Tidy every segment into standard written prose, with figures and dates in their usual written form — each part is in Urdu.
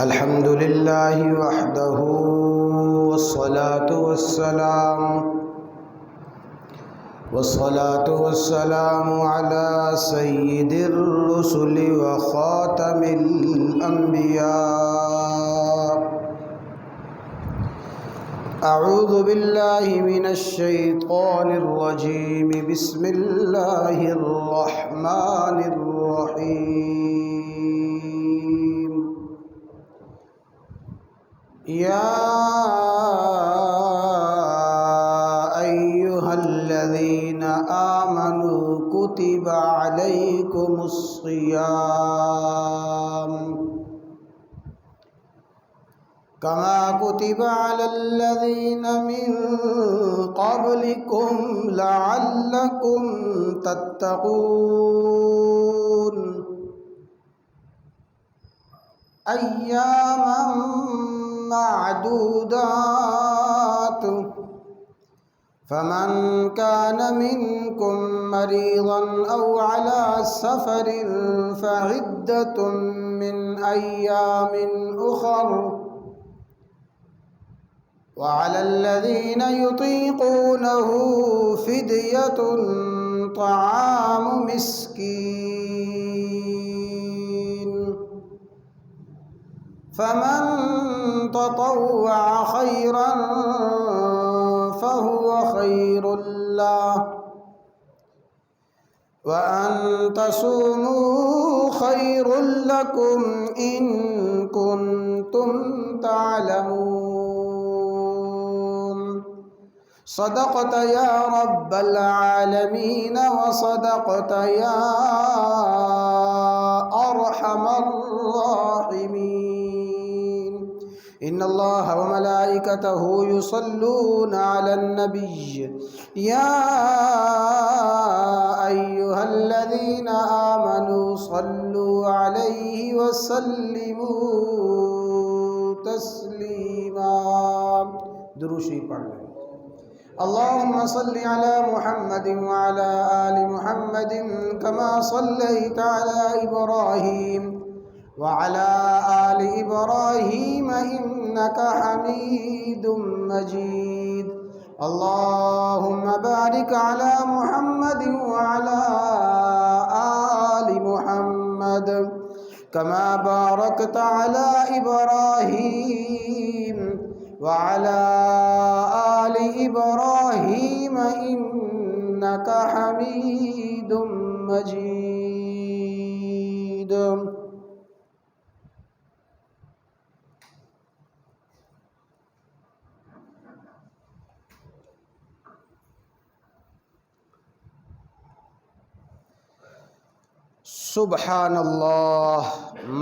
الحمد لله وحده والصلاة والسلام على سيد الرسل وخاتم الأنبياء. أعوذ بالله من الشيطان الرجيم. بسم الله الرحمن الرحيم. يا أيها الذين آمنوا كتب عليكم الصيام كما كتب على الذين من قبلكم لعلكم تتقون. أياما معدودات، فمن كان منكم مريضا أو على سفر فعدة من أيام أخر، وعلى الذين يطيقونه فدية طعام مسكين، فمن تطوع خيرا فهو خير له، وأن تصوموا خير لكم إن كنتم تعلمون. صدقت يا رب العالمين وصدقت يا أرحم الراحمين. إن الله وملائكته يصلون على النبي يا أيها الذين آمنوا صلوا عليه وسلموا تسليما. درود شریف پڑھ لیں. اللهم صل على محمد وعلى آل محمد كما صليت على إبراهيم وعلى آل إبراهيم إنك حميد مجيد. اللهم بارك على محمد وعلى آل محمد كما باركت على إبراهيم وعلى آل إبراهيم إنك حميد مجيد. سبحان اللہ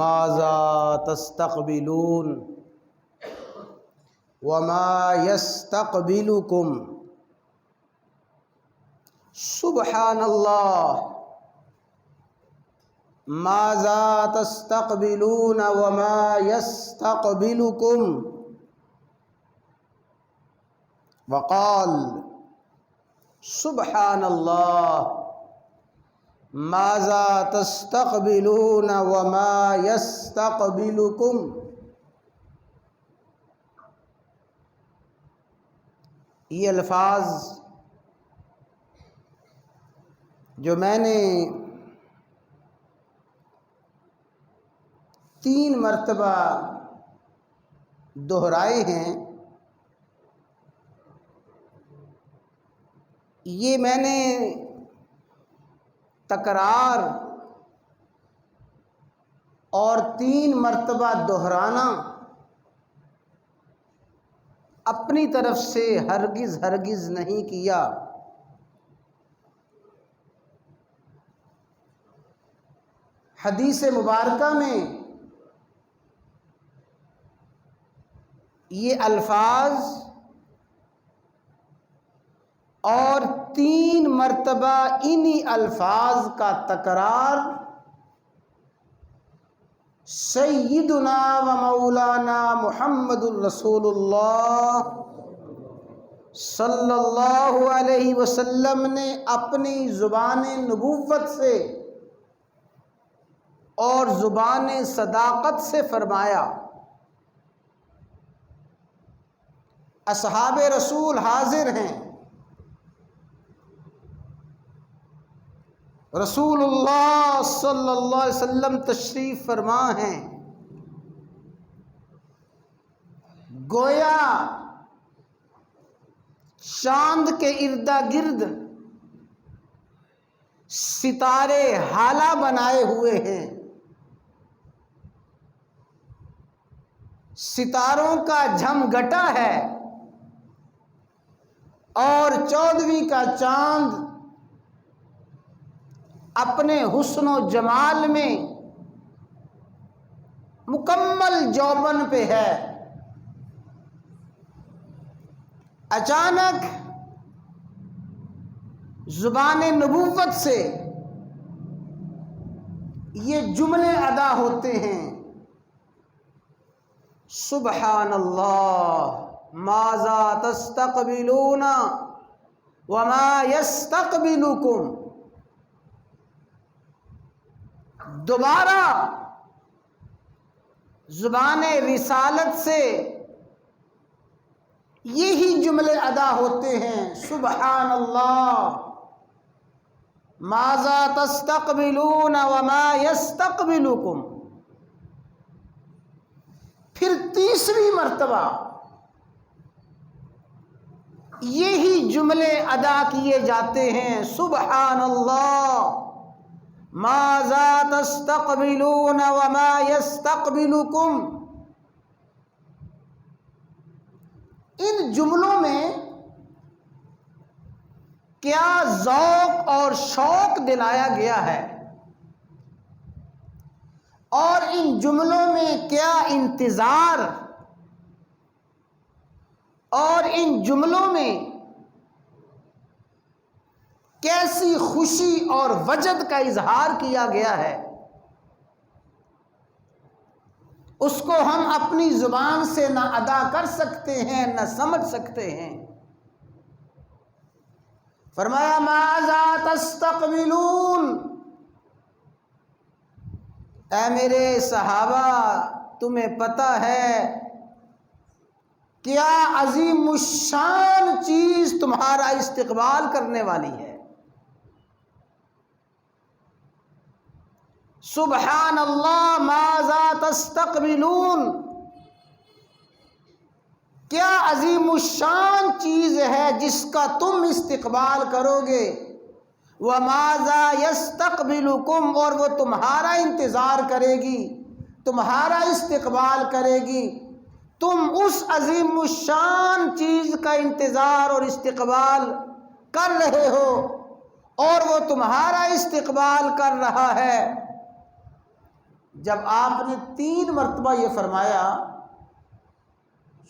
ماذا تستقبلون وما يستقبلكم. سبحان اللہ ماذا تستقبلون وما يستقبلكم. وقال سبحان اللہ ماذا تستقبلون وما يستقبلكم. یہ الفاظ جو میں نے 3 مرتبہ دہرائے ہیں، یہ میں نے تکرار اور 3 مرتبہ دہرانا اپنی طرف سے ہرگز نہیں کیا. حدیث مبارکہ میں یہ الفاظ اور 3 مرتبہ انہی الفاظ کا تکرار سیدنا و مولانا محمد الرسول اللہ صلی اللہ علیہ وسلم نے اپنی زبان نبوت سے اور زبان صداقت سے فرمایا. اصحاب رسول حاضر ہیں، رسول اللہ صلی اللہ علیہ وسلم تشریف فرما ہیں، گویا چاند کے اردا گرد ستارے ہالہ بنائے ہوئے ہیں، ستاروں کا جھمگٹا ہے، اور 14ویں کا چاند اپنے حسن و جمال میں مکمل جوبن پہ ہے۔ اچانک زبان نبوت سے یہ جملے ادا ہوتے ہیں، سبحان اللہ ماذا تستقبلون وما يستقبلكم۔ دوبارہ زبان رسالت سے یہی جملے ادا ہوتے ہیں، سبحان اللہ ماذا تستقبلون وما يستقبلكم۔ پھر تیسری مرتبہ یہی جملے ادا کیے جاتے ہیں، سبحان اللہ ماذا تستقبلون وما يستقبلكم۔ ان جملوں میں کیا ذوق اور شوق دلایا گیا ہے، اور ان جملوں میں کیا انتظار اور ان جملوں میں کیسی خوشی اور وجد کا اظہار کیا گیا ہے، اس کو ہم اپنی زبان سے نہ ادا کر سکتے ہیں نہ سمجھ سکتے ہیں۔ فرمایا ماذا تستقبلون، اے میرے صحابہ تمہیں پتہ ہے کیا عظیم الشان چیز تمہارا استقبال کرنے والی ہے۔ سبحان اللہ ماذا تستقبلون، کیا عظیم الشان چیز ہے جس کا تم استقبال کرو گے، وماذا یستقبلکم، اور وہ تمہارا انتظار کرے گی، تمہارا استقبال کرے گی۔ تم اس عظیم الشان چیز کا انتظار اور استقبال کر رہے ہو، اور وہ تمہارا استقبال کر رہا ہے۔ جب آپ نے 3 مرتبہ یہ فرمایا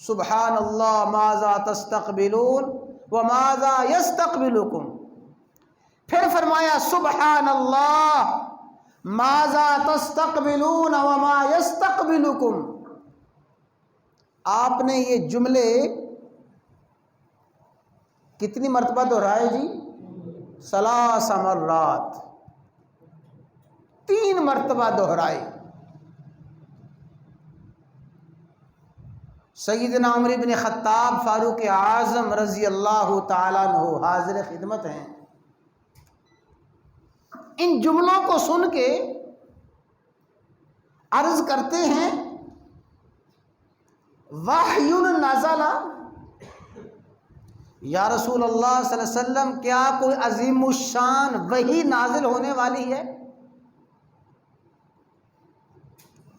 سبحان اللہ ماذا تستقبلون وماذا یستقبلکم، پھر فرمایا سبحان اللہ ماذا تستقبلون وما یستقبلکم، آپ نے یہ جملے کتنی مرتبہ دہرائے جی؟ 3 مرات، 3 مرتبہ دہرائے۔ سیدنا عمر بن خطاب فاروق اعظم رضی اللہ تعالیٰ عنہ حاضر خدمت ہیں، ان جملوں کو سن کے عرض کرتے ہیں وحی نزل، یا رسول اللہ صلی اللہ علیہ وسلم کیا کوئی عظیم الشان وحی نازل ہونے والی ہے؟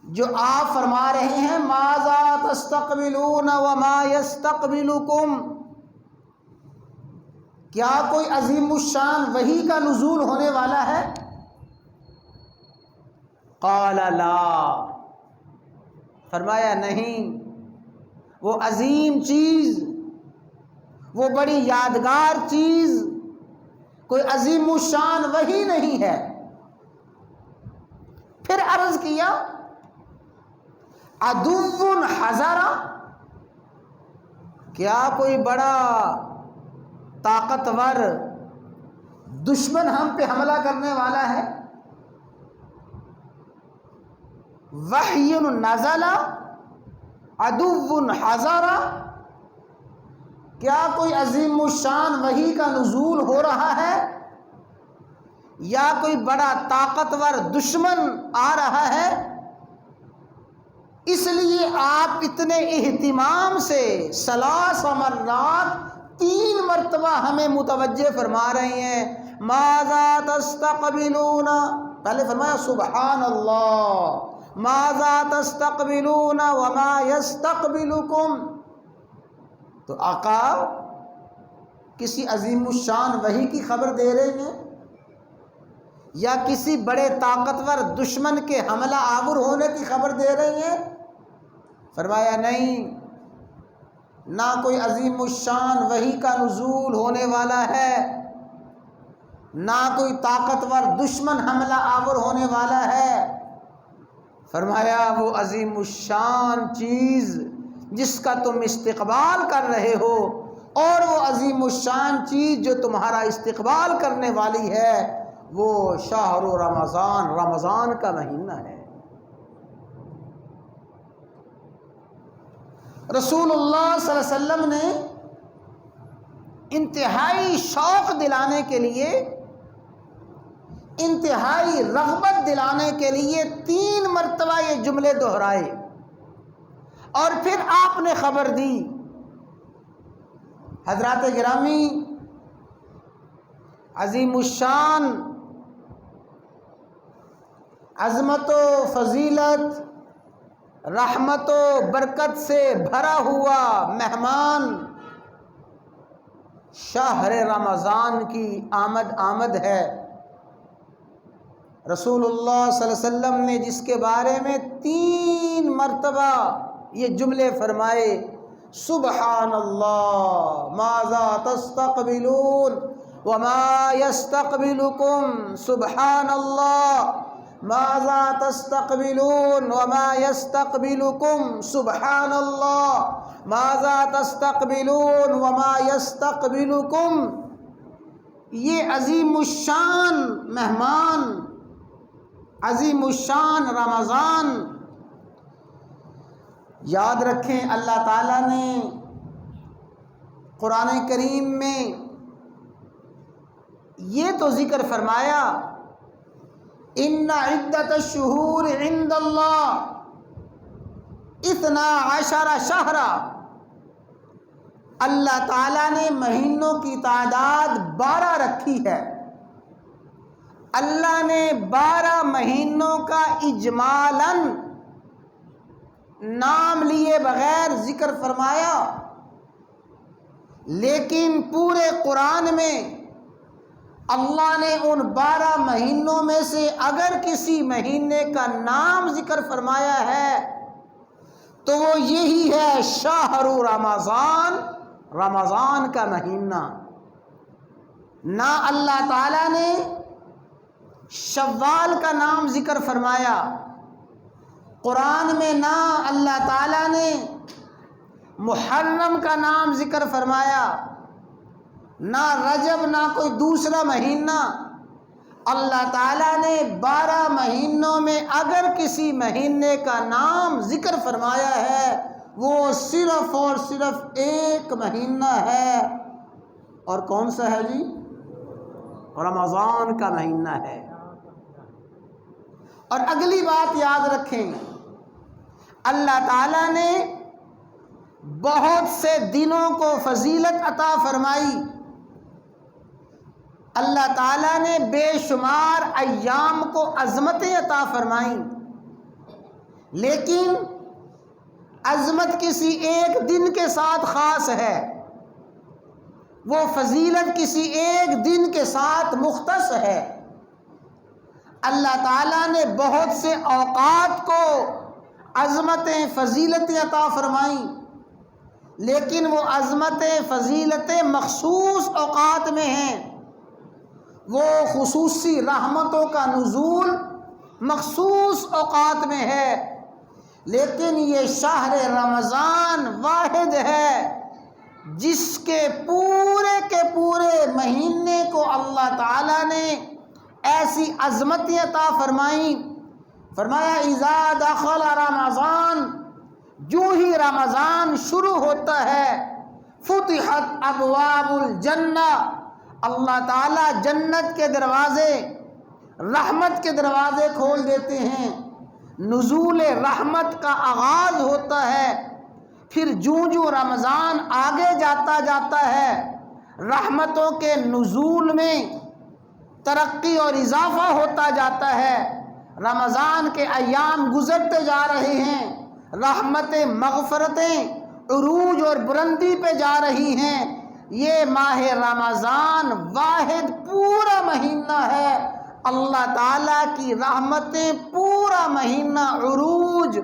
جو آپ فرما رہے ہیں ماذا تستقبلون وما یستقبلکم، کیا کوئی عظیم الشان وحی کا نزول ہونے والا ہے؟ قال لا، فرمایا نہیں، وہ عظیم چیز، وہ بڑی یادگار چیز کوئی عظیم الشان وحی نہیں ہے۔ پھر عرض کیا عدو حضر، کیا کوئی بڑا طاقتور دشمن ہم پہ حملہ کرنے والا ہے؟ وحی نزل عدو حضر، کیا کوئی عظیم الشان وحی کا نزول ہو رہا ہے یا کوئی بڑا طاقتور دشمن آ رہا ہے؟ اس لیے آپ اتنے اہتمام سے 3 مرات 3 مرتبہ ہمیں متوجہ فرما رہے ہیں ماذا تستقبلون، پہلے فرمایا سبحان اللہ، ماذا تستقبلون وما یستقبلکم، تو آقا کسی عظیم الشان وحی کی خبر دے رہے ہیں یا کسی بڑے طاقتور دشمن کے حملہ آور ہونے کی خبر دے رہے ہیں؟ فرمایا نہیں، نہ کوئی عظیم الشان وحی کا نزول ہونے والا ہے، نہ کوئی طاقتور دشمن حملہ آور ہونے والا ہے۔ فرمایا وہ عظیم الشان چیز جس کا تم استقبال کر رہے ہو، اور وہ عظیم الشان چیز جو تمہارا استقبال کرنے والی ہے، وہ شہر رمضان، رمضان کا مہینہ ہے۔ رسول اللہ صلی اللہ علیہ وسلم نے انتہائی شوق دلانے کے لیے، انتہائی رغبت دلانے کے لیے 3 مرتبہ یہ جملے دہرائے، اور پھر آپ نے خبر دی۔ حضرات گرامی، عظیم الشان عظمت و فضیلت، رحمت و برکت سے بھرا ہوا مہمان شہر رمضان کی آمد ہے۔ رسول اللہ صلی اللہ علیہ وسلم نے جس کے بارے میں 3 مرتبہ یہ جملے فرمائے، سبحان اللہ، ماذا تستقبلون وما یستقبلکم، سبحان اللہ، ماذا تستقبلون وما یستقبلکم، سبحان اللہ، ماذا تستقبلون وما یستقبلکم۔ یہ عظیم الشان مہمان، عظیم الشان رمضان، یاد رکھیں اللہ تعالیٰ نے قرآن کریم میں یہ تو ذکر فرمایا، ان عدت الشہور عند اللہ 12 شہرا، اللہ تعالیٰ نے مہینوں کی تعداد 12 رکھی ہے۔ اللہ نے 12 مہینوں کا اجمالاً نام لیے بغیر ذکر فرمایا، لیکن پورے قرآن میں اللہ نے ان 12 مہینوں میں سے اگر کسی مہینے کا نام ذکر فرمایا ہے تو وہ یہی ہے شہر رمضان، رمضان کا مہینہ۔ نہ اللہ تعالیٰ نے شوال کا نام ذکر فرمایا قرآن میں، نہ اللہ تعالیٰ نے محرم کا نام ذکر فرمایا، نہ رجب، نہ کوئی دوسرا مہینہ۔ اللہ تعالیٰ نے 12 مہینوں میں اگر کسی مہینے کا نام ذکر فرمایا ہے وہ صرف اور صرف ایک مہینہ ہے، اور کون سا ہے جی؟ رمضان کا مہینہ ہے۔ اور اگلی بات یاد رکھیں، اللہ تعالیٰ نے بہت سے دنوں کو فضیلت عطا فرمائی، اللہ تعالیٰ نے بے شمار ایام کو عظمتیں عطا فرمائیں، لیکن عظمت کسی ایک دن کے ساتھ خاص ہے، وہ فضیلت کسی ایک دن کے ساتھ مختص ہے۔ اللہ تعالیٰ نے بہت سے اوقات کو عظمتیں فضیلتیں عطا فرمائیں، لیکن وہ عظمتیں فضیلتیں مخصوص اوقات میں ہیں، وہ خصوصی رحمتوں کا نزول مخصوص اوقات میں ہے۔ لیکن یہ شہر رمضان واحد ہے جس کے پورے مہینے کو اللہ تعالیٰ نے ایسی عظمتیں عطا فرمائیں۔ فرمایا اذا دخل رمضان، جو ہی رمضان شروع ہوتا ہے، فتحت ابواب الجنہ، اللہ تعالیٰ جنت کے دروازے، رحمت کے دروازے کھول دیتے ہیں، نزول رحمت کا آغاز ہوتا ہے۔ پھر جوں جوں رمضان آگے جاتا ہے، رحمتوں کے نزول میں ترقی اور اضافہ ہوتا جاتا ہے۔ رمضان کے ایام گزرتے جا رہے ہیں، رحمتیں مغفرتیں عروج اور بلندی پہ جا رہی ہیں۔ یہ ماہ رمضان واحد پورا مہینہ ہے، اللہ تعالیٰ کی رحمتیں پورا مہینہ عروج،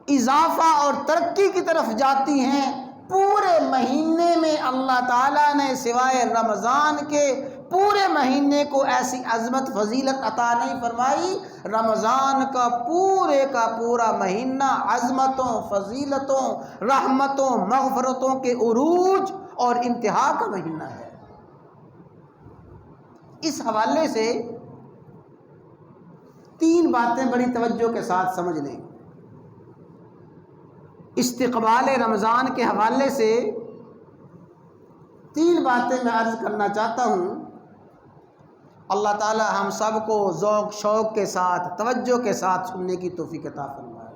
اضافہ اور ترقی کی طرف جاتی ہیں۔ پورے مہینے میں اللہ تعالیٰ نے سوائے رمضان کے پورے مہینے کو ایسی عظمت فضیلت عطا نہیں فرمائی۔ رمضان کا پورا مہینہ عظمتوں، فضیلتوں، رحمتوں، مغفرتوں کے عروج اور انتہا کا مہینہ ہے۔ اس حوالے سے 3 باتیں بڑی توجہ کے ساتھ سمجھ لیں۔ استقبال رمضان کے حوالے سے 3 باتیں میں عرض کرنا چاہتا ہوں۔ اللہ تعالی ہم سب کو ذوق شوق کے ساتھ، توجہ کے ساتھ سننے کی توفیق عطا فرمائے۔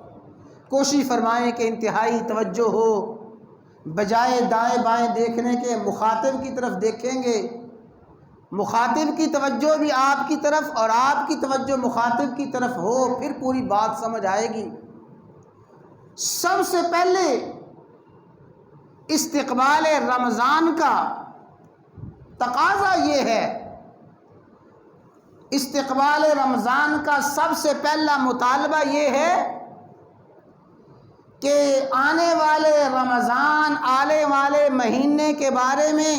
کوشش فرمائیں کہ انتہائی توجہ ہو، بجائے دائیں بائیں دیکھنے کے مخاطب کی طرف دیکھیں گے، مخاطب کی توجہ بھی آپ کی طرف اور آپ کی توجہ مخاطب کی طرف ہو، پھر پوری بات سمجھ آئے گی۔ سب سے پہلے استقبال رمضان کا تقاضا یہ ہے، استقبال رمضان کا سب سے پہلا مطالبہ یہ ہے کہ آنے والے رمضان، آنے والے مہینے کے بارے میں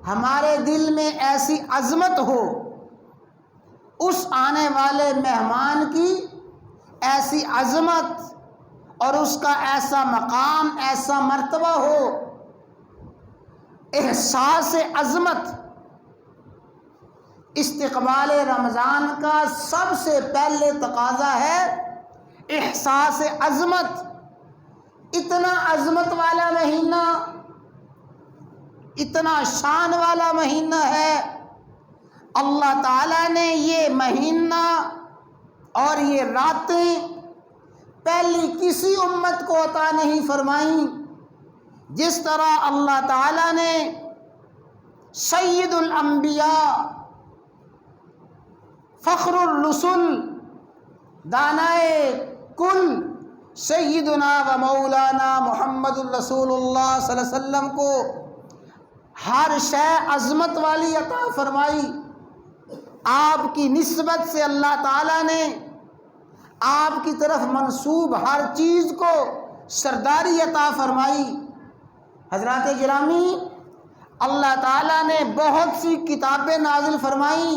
ہمارے دل میں ایسی عظمت ہو، اس آنے والے مہمان کی ایسی عظمت اور اس کا ایسا مقام، ایسا مرتبہ ہو، احساس عظمت۔ استقبال رمضان کا سب سے پہلے تقاضا ہے احساس عظمت۔ اتنا عظمت والا مہینہ، اتنا شان والا مہینہ ہے، اللہ تعالیٰ نے یہ مہینہ اور یہ راتیں پہلی کسی امت کو عطا نہیں فرمائیں، جس طرح اللہ تعالیٰ نے سید الانبیاء، فخر الرسل، دانائے کل سیدنا و مولانا محمد الرسول اللہ صلی اللہ علیہ وسلم کو ہر شے عظمت والی عطا فرمائی۔ آپ کی نسبت سے اللہ تعالیٰ نے آپ کی طرف منسوب ہر چیز کو سرداری عطا فرمائی۔ حضرات گرامی، اللہ تعالیٰ نے بہت سی کتابیں نازل فرمائیں،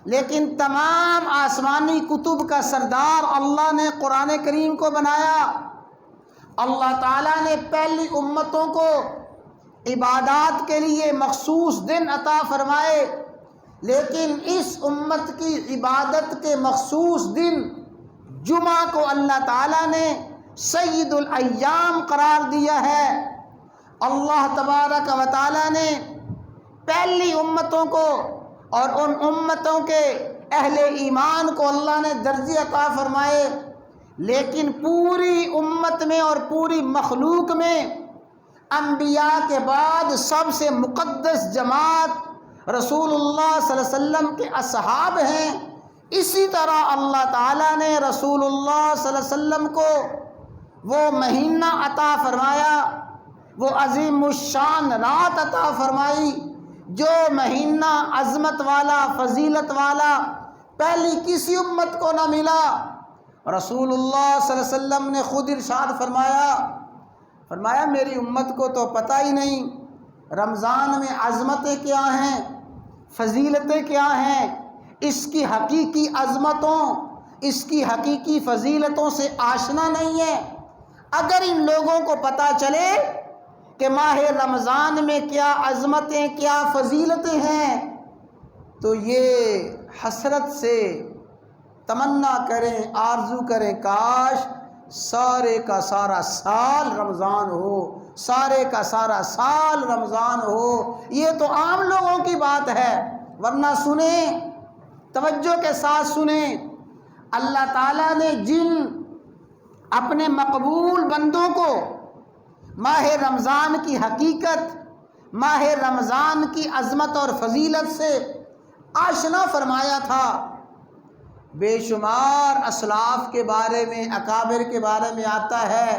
لیکن تمام آسمانی کتب کا سردار اللہ نے قرآن کریم کو بنایا۔ اللہ تعالیٰ نے پہلی امتوں کو عبادات کے لیے مخصوص دن عطا فرمائے، لیکن اس امت کی عبادت کے مخصوص دن جمعہ کو اللہ تعالیٰ نے سید الایام قرار دیا ہے۔ اللہ تبارک و تعالیٰ نے پہلی امتوں کو اور ان امتوں کے اہل ایمان کو اللہ نے درجے عطا فرمائے، لیکن پوری امت میں اور پوری مخلوق میں انبیاء کے بعد سب سے مقدس جماعت رسول اللہ صلی اللہ علیہ وسلم کے اصحاب ہیں۔ اسی طرح اللہ تعالیٰ نے رسول اللہ صلی اللہ علیہ وسلم کو وہ مہینہ عطا فرمایا، وہ عظیم الشان رات عطا فرمائی، جو مہینہ عظمت والا، فضیلت والا پہلی کسی امت کو نہ ملا۔ رسول اللہ صلی اللہ علیہ وسلم نے خود ارشاد فرمایا میری امت کو تو پتہ ہی نہیں رمضان میں عظمتیں کیا ہیں، فضیلتیں کیا ہیں، اس کی حقیقی عظمتوں، اس کی حقیقی فضیلتوں سے آشنا نہیں ہے۔ اگر ان لوگوں کو پتہ چلے کہ ماہ رمضان میں کیا عظمتیں، کیا فضیلتیں ہیں، تو یہ حسرت سے تمنا کریں، آرزو کریں کاش سارے کا سارا سال رمضان ہو، سارے کا سارا سال رمضان ہو، یہ تو عام لوگوں کی بات ہے۔ ورنہ سنیں، توجہ کے ساتھ سنیں، اللہ تعالیٰ نے جن اپنے مقبول بندوں کو ماہ رمضان کی حقیقت، ماہ رمضان کی عظمت اور فضیلت سے آشنا فرمایا تھا، بے شمار اسلاف کے بارے میں، اکابر کے بارے میں آتا ہے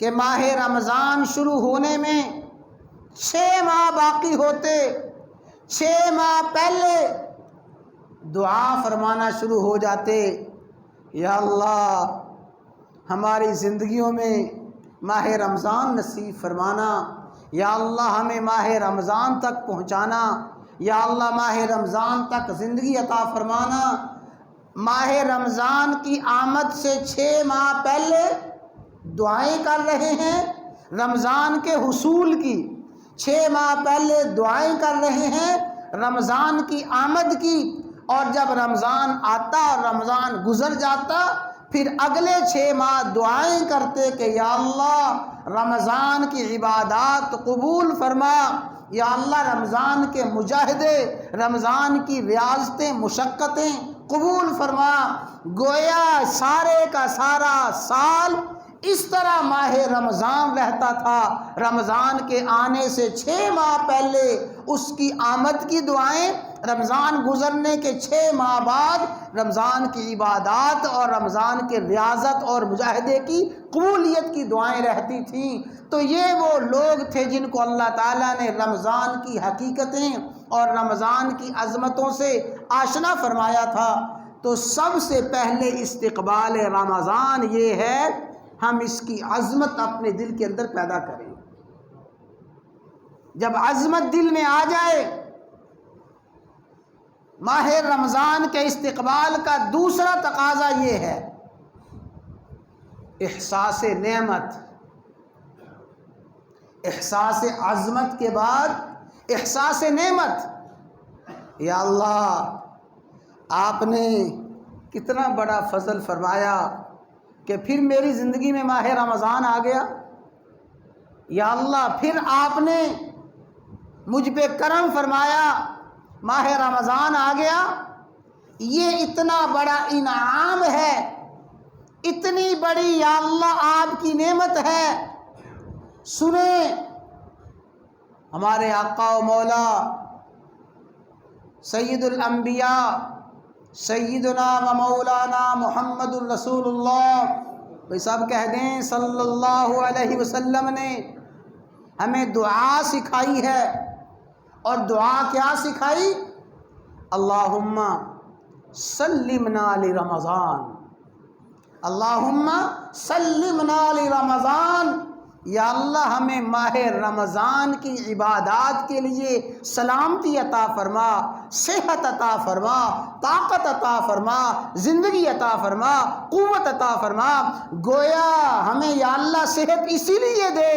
کہ ماہ رمضان شروع ہونے میں 6 ماہ باقی ہوتے، 6 ماہ پہلے دعا فرمانا شروع ہو جاتے، یا اللہ ہماری زندگیوں میں ماہ رمضان نصیب فرمانا، یا اللہ ہمیں ماہ رمضان تک پہنچانا، یا اللہ ماہ رمضان تک زندگی عطا فرمانا۔ ماہ رمضان کی آمد سے 6 ماہ پہلے دعائیں کر رہے ہیں، رمضان کے حصول کی 6 ماہ پہلے دعائیں کر رہے ہیں رمضان کی آمد کی، اور جب رمضان آتا اور رمضان گزر جاتا پھر اگلے 6 ماہ دعائیں کرتے کہ یا اللہ رمضان کی عبادات قبول فرما، یا اللہ رمضان کے مجاہدے، رمضان کی ریاضتیں، مشقتیں قبول فرما۔ گویا سارے کا سارا سال اس طرح ماہ رمضان رہتا تھا، رمضان کے آنے سے 6 ماہ پہلے اس کی آمد کی دعائیں، رمضان گزرنے کے 6 ماہ بعد رمضان کی عبادات اور رمضان کے ریاضت اور مجاہدے کی قبولیت کی دعائیں رہتی تھیں۔ تو یہ وہ لوگ تھے جن کو اللہ تعالیٰ نے رمضان کی حقیقتیں اور رمضان کی عظمتوں سے آشنا فرمایا تھا۔ تو سب سے پہلے استقبال رمضان یہ ہے ہم اس کی عظمت اپنے دل کے اندر پیدا کریں۔ جب عظمت دل میں آ جائے، ماہ رمضان کے استقبال کا دوسرا تقاضا یہ ہے احساس نعمت، احساس عظمت کے بعد احساس نعمت۔ یا اللہ آپ نے کتنا بڑا فضل فرمایا کہ پھر میری زندگی میں ماہ رمضان آ گیا، یا اللہ پھر آپ نے مجھ پہ کرم فرمایا، ماہ رمضان آ گیا۔ یہ اتنا بڑا انعام ہے، اتنی بڑی یا اللہ آپ کی نعمت ہے۔ سنیں، ہمارے آقا و مولا سید الانبیاء سیدنا و مولانا محمد الرسول اللہ، بھائی سب کہہ دیں صلی اللہ علیہ وسلم نے ہمیں دعا سکھائی ہے، اور دعا کیا سکھائی؟ اللہم سلمنا لرمضان، اللہم سلمنا لرمضان، یا اللہ ہمیں ماہ رمضان کی عبادات کے لیے سلامتی عطا فرما، صحت عطا فرما، طاقت عطا فرما، زندگی عطا فرما، قوت عطا فرما۔ گویا ہمیں یا اللہ صحت اسی لیے دے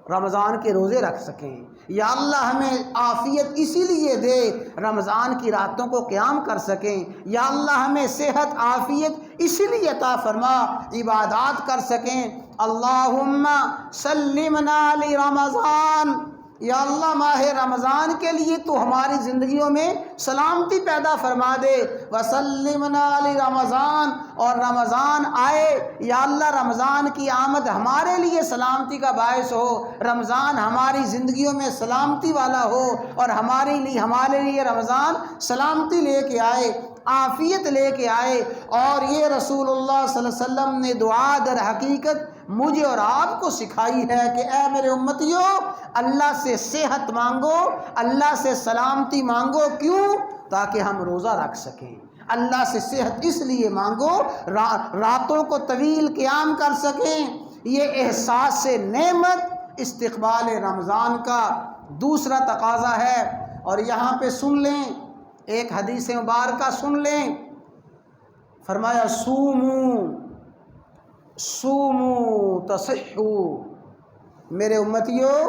رمضان کے روزے رکھ سکیں، یا اللہ ہمیں عافیت اسی لیے دے رمضان کی راتوں کو قیام کر سکیں، یا اللہ ہمیں صحت عافیت اسی لیے عطا فرما عبادات کر سکیں۔ اللہم سلمنا لرمضان، یا اللہ ماہ رمضان کے لیے تو ہماری زندگیوں میں سلامتی پیدا فرما دے، وسلمنا لرمضان، اور رمضان آئے یا اللہ رمضان کی آمد ہمارے لیے سلامتی کا باعث ہو، رمضان ہماری زندگیوں میں سلامتی والا ہو، اور ہمارے لیے رمضان سلامتی لے کے آئے، عافیت لے کے آئے۔ اور یہ رسول اللہ صلی اللہ علیہ وسلم نے دعا در حقیقت مجھے اور آپ کو سکھائی ہے کہ اے میرے امتیوں، اللہ سے صحت مانگو، اللہ سے سلامتی مانگو، کیوں؟ تاکہ ہم روزہ رکھ سکیں۔ اللہ سے صحت اس لیے مانگو راتوں کو طویل قیام کر سکیں۔ یہ احساس نعمت استقبال رمضان کا دوسرا تقاضا ہے۔ اور یہاں پہ سن لیں، ایک حدیث مبارکہ سن لیں، فرمایا سومو تصحو، میرے امتیوں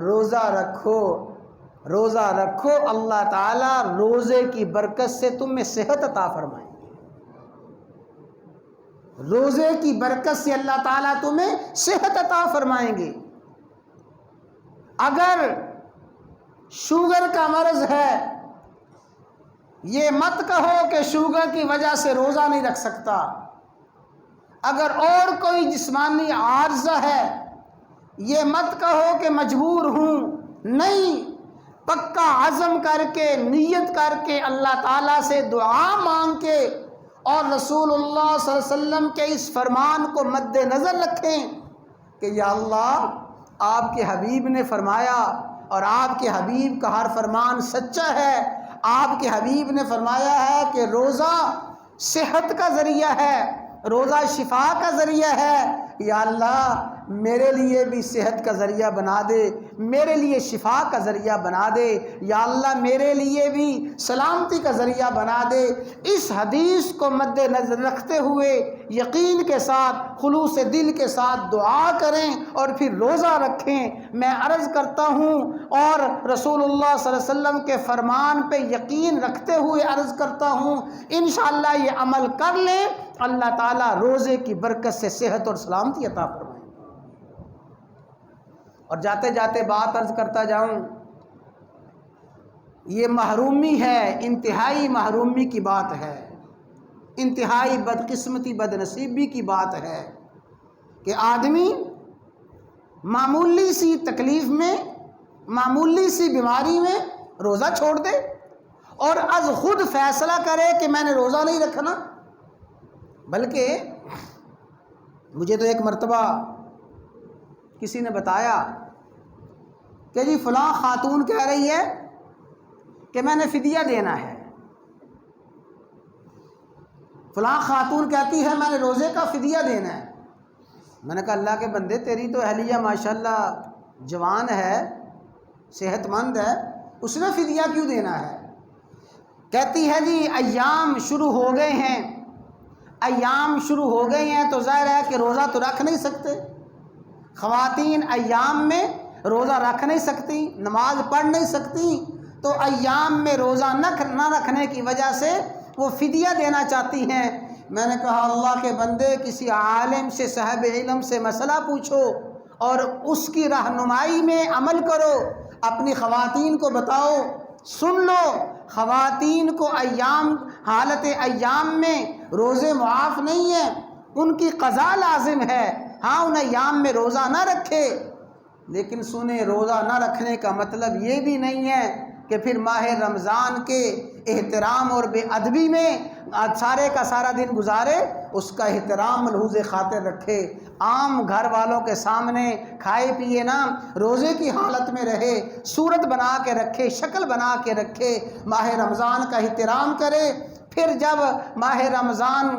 روزہ رکھو، روزہ رکھو، اللہ تعالیٰ روزے کی برکت سے تم میں صحت عطا فرمائیں گے۔ روزے کی برکت سے اللہ تعالیٰ تمہیں صحت عطا فرمائیں گے۔ اگر شوگر کا مرض ہے، یہ مت کہو کہ شوگر کی وجہ سے روزہ نہیں رکھ سکتا۔ اگر اور کوئی جسمانی عارضہ ہے، یہ مت کہو کہ مجبور ہوں، نہیں، پکا عزم کر کے، نیت کر کے، اللہ تعالیٰ سے دعا مانگ کے اور رسول اللہ صلی اللہ علیہ وسلم کے اس فرمان کو مد نظر رکھیں کہ یا اللہ، آپ کے حبیب نے فرمایا اور آپ کے حبیب کا ہر فرمان سچا ہے۔ آپ کے حبیب نے فرمایا ہے کہ روزہ صحت کا ذریعہ ہے، روزہ شفا کا ذریعہ ہے۔ یا اللہ، میرے لیے بھی صحت کا ذریعہ بنا دے، میرے لیے شفا کا ذریعہ بنا دے، یا اللہ میرے لیے بھی سلامتی کا ذریعہ بنا دے۔ اس حدیث کو مد نظر رکھتے ہوئے یقین کے ساتھ، خلوص دل کے ساتھ دعا کریں اور پھر روزہ رکھیں۔ میں عرض کرتا ہوں اور رسول اللہ صلی اللہ علیہ وسلم کے فرمان پہ یقین رکھتے ہوئے عرض کرتا ہوں، انشاءاللہ یہ عمل کر لیں، اللہ تعالیٰ روزے کی برکت سے صحت اور سلامتی عطا فرمائیں۔ اور جاتے جاتے بات عرض کرتا جاؤں، یہ محرومی ہے، انتہائی محرومی کی بات ہے، انتہائی بدقسمتی بدنصیبی کی بات ہے کہ آدمی معمولی سی تکلیف میں، معمولی سی بیماری میں روزہ چھوڑ دے اور از خود فیصلہ کرے کہ میں نے روزہ نہیں رکھنا۔ بلکہ مجھے تو ایک مرتبہ کسی نے بتایا کہ جی فلاں خاتون کہہ رہی ہے کہ میں نے فدیہ دینا ہے، فلاں خاتون کہتی ہے میں نے روزے کا فدیہ دینا ہے۔ میں نے کہا اللہ کے بندے، تیری تو اہلیہ ماشاءاللہ جوان ہے، صحت مند ہے، اس نے فدیہ کیوں دینا ہے؟ کہتی ہے جی ایام شروع ہو گئے ہیں، ایام شروع ہو گئے ہیں تو ظاہر ہے کہ روزہ تو رکھ نہیں سکتے۔ خواتین ایام میں روزہ رکھ نہیں سکتی، نماز پڑھ نہیں سکتی، تو ایام میں روزہ نہ رکھنے کی وجہ سے وہ فدیہ دینا چاہتی ہیں۔ میں نے کہا اللہ کے بندے، کسی عالم سے، صاحب علم سے مسئلہ پوچھو اور اس کی رہنمائی میں عمل کرو، اپنی خواتین کو بتاؤ، سن لو، خواتین کو حالت ایام میں روزے معاف نہیں ہیں، ان کی قضا لازم ہے۔ ہاں، ان ایام میں روزہ نہ رکھے، لیکن سنیں، روزہ نہ رکھنے کا مطلب یہ بھی نہیں ہے کہ پھر ماہ رمضان کے احترام اور بے ادبی میں سارے کا سارا دن گزارے، اس کا احترام ملحوظ خاطر رکھے، عام گھر والوں کے سامنے کھائے پیے نا، روزے کی حالت میں رہے، صورت بنا کے رکھے، شکل بنا کے رکھے، ماہ رمضان کا احترام کرے۔ پھر جب ماہ رمضان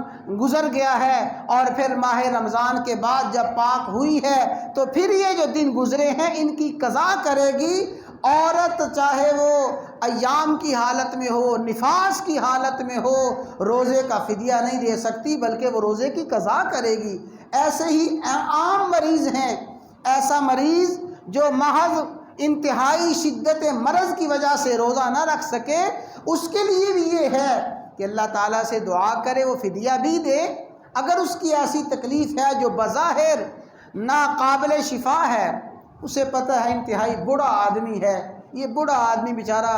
گزر گیا ہے اور پھر ماہ رمضان کے بعد جب پاک ہوئی ہے تو پھر یہ جو دن گزرے ہیں ان کی قضا کرے گی۔ عورت چاہے وہ ایام کی حالت میں ہو، نفاس کی حالت میں ہو، روزے کا فدیہ نہیں دے سکتی بلکہ وہ روزے کی قضا کرے گی۔ ایسے ہی عام مریض ہیں، ایسا مریض جو محض انتہائی شدت مرض کی وجہ سے روزہ نہ رکھ سکے، اس کے لیے بھی یہ ہے کہ اللہ تعالیٰ سے دعا کرے، وہ فدیہ بھی دے۔ اگر اس کی ایسی تکلیف ہے جو بظاہر ناقابل شفا ہے، اسے پتہ ہے انتہائی بوڑھا آدمی ہے، یہ بوڑھا آدمی بیچارہ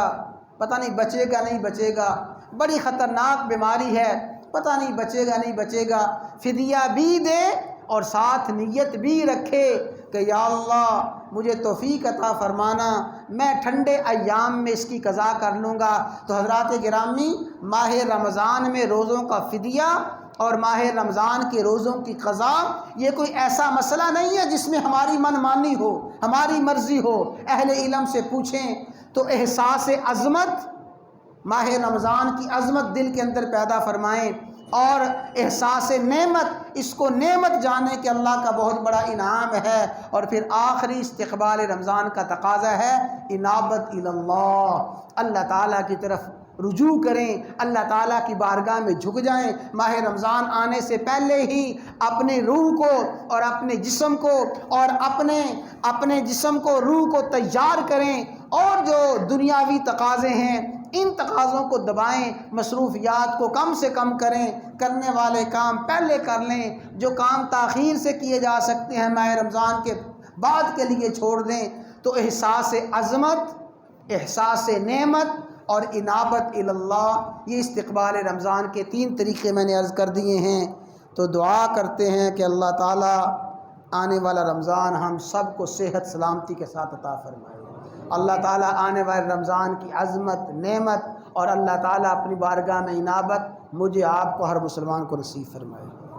پتہ نہیں بچے گا نہیں بچے گا، بڑی خطرناک بیماری ہے، پتہ نہیں بچے گا نہیں بچے گا، فدیہ بھی دے اور ساتھ نیت بھی رکھے کہ یا اللہ مجھے توفیق عطا فرمانا، میں ٹھنڈے ایام میں اس کی قضا کر لوں گا۔ تو حضرات گرامی، ماہ رمضان میں روزوں کا فدیہ اور ماہ رمضان کے روزوں کی قضا یہ کوئی ایسا مسئلہ نہیں ہے جس میں ہماری من مانی ہو، ہماری مرضی ہو۔ اہل علم سے پوچھیں تو احساس عظمت، ماہ رمضان کی عظمت دل کے اندر پیدا فرمائیں اور احساس نعمت، اس کو نعمت جانے کہ اللہ کا بہت بڑا انعام ہے۔ اور پھر آخری استقبال رمضان کا تقاضا ہے انابت اللہ، اللہ تعالیٰ کی طرف رجوع کریں، اللہ تعالیٰ کی بارگاہ میں جھک جائیں۔ ماہ رمضان آنے سے پہلے ہی اپنی روح کو اور اپنے جسم کو اور اپنے جسم کو، روح کو تیار کریں، اور جو دنیاوی تقاضے ہیں ان تقاضوں کو دبائیں، مصروفیات کو کم سے کم کریں، کرنے والے کام پہلے کر لیں، جو کام تاخیر سے کیے جا سکتے ہیں ماہ رمضان کے بعد کے لیے چھوڑ دیں۔ تو احساس عظمت، احساس نعمت اور انابت اللہ، یہ استقبال رمضان کے 3 طریقے میں نے عرض کر دیے ہیں۔ تو دعا کرتے ہیں کہ اللہ تعالیٰ آنے والا رمضان ہم سب کو صحت سلامتی کے ساتھ عطا فرمائے۔ اللہ تعالیٰ آنے والے رمضان کی عظمت، نعمت اور اللہ تعالیٰ اپنی بارگاہ میں انابت مجھے آپ کو ہر مسلمان کو نصیب فرمائے۔